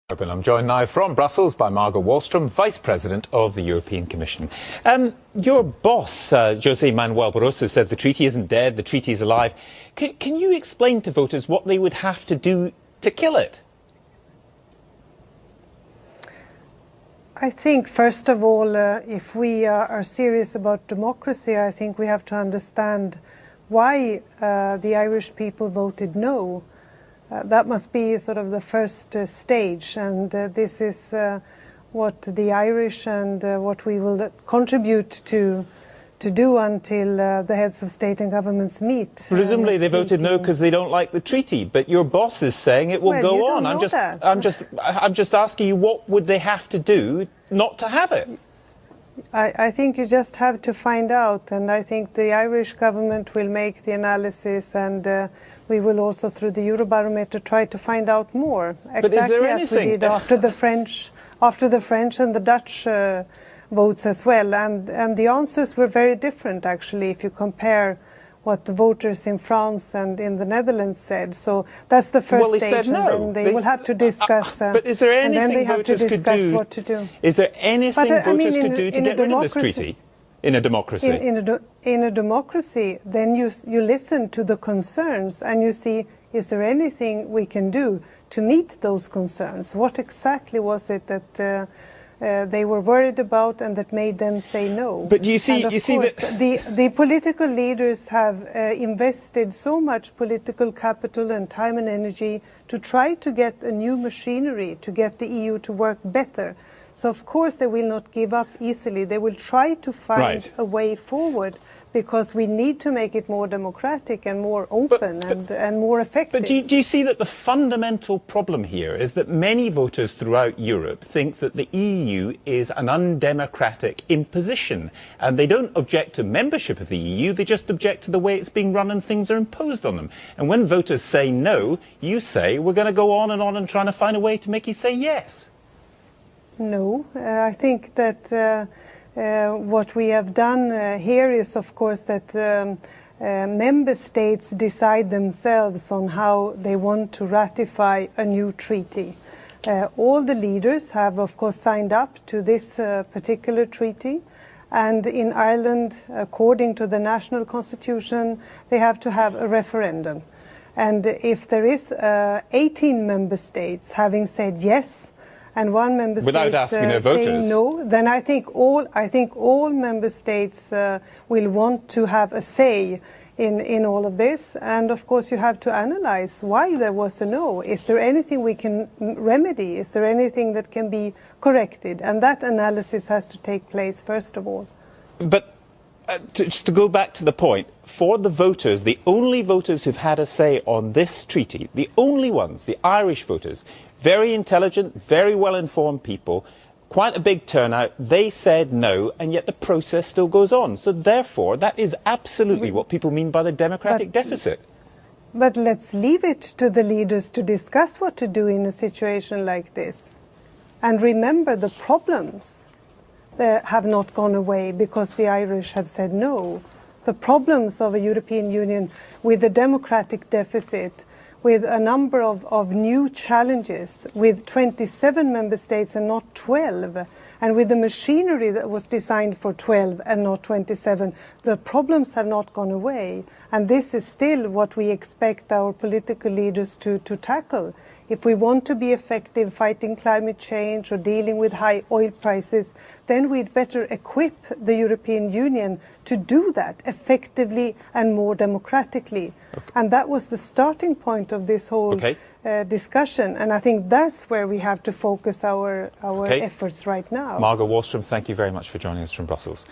I'm joined now from Brussels by Margot Wallström, Vice President of the European Commission. Your boss, José Manuel Barroso, said the treaty isn't dead, the treaty is alive. Can you explain to voters what they would have to do to kill it? I think, first of all, if we are serious about democracy, I think we have to understand why the Irish people voted no. That must be sort of the first stage, and this is what the Irish and what we will contribute to do until the heads of state and governments meet. Presumably they voted no because they don't like the treaty, but your boss is saying it will go on. I'm just asking you, what would they have to do not to have it? I think you just have to find out, and I think the Irish government will make the analysis, and we will also, through the Eurobarometer, try to find out more. Exactly as we did after the French and the Dutch votes as well, and the answers were very different actually if you compare what the voters in France and in the Netherlands said. So that's the first stage, no. And then they will have to discuss. But is there anything and then they have voters to discuss could do? What to do. Is there anything voters could do to get rid of this treaty? In a democracy. In a democracy, then you listen to the concerns and you see, is there anything we can do to meet those concerns? What exactly was it that they were worried about and that made them say no? But you see that the political leaders have invested so much political capital and time and energy to try to get a new machinery, to get the EU to work better. So of course they will not give up easily. They will try to find a way forward, because we need to make it more democratic and more open and more effective. But do you see that the fundamental problem here is that many voters throughout Europe think that the EU is an undemocratic imposition, and they don't object to membership of the EU, they just object to the way it's being run and things are imposed on them. And when voters say no, you say we're going to go on and trying to find a way to make you say yes. No, I think that what we have done here is, of course, that member states decide themselves on how they want to ratify a new treaty. All the leaders have, of course, signed up to this particular treaty. And in Ireland, according to the national constitution, they have to have a referendum. And if there is 18 member states having said yes, and one member state saying no, then I think all member states will want to have a say in all of this. And of course you have to analyze why there was a no. Is there anything we can remedy? Is there anything that can be corrected? And that analysis has to take place first of all. But just to go back to the point, for the voters, the only voters who've had a say on this treaty, the only ones, the Irish voters, very intelligent, very well-informed people, quite a big turnout, they said no, and yet the process still goes on. So therefore, that is absolutely what people mean by the democratic deficit. But let's leave it to the leaders to discuss what to do in a situation like this. And remember, the problems have not gone away because the Irish have said no. The problems of a European Union with a democratic deficit, with a number of new challenges, with 27 member states and not 12, and with the machinery that was designed for 12 and not 27, the problems have not gone away. And this is still what we expect our political leaders to tackle. If we want to be effective fighting climate change or dealing with high oil prices, then we'd better equip the European Union to do that effectively and more democratically. Okay. And that was the starting point of this whole discussion. And I think that's where we have to focus our efforts right now. Margot Wallström, thank you very much for joining us from Brussels.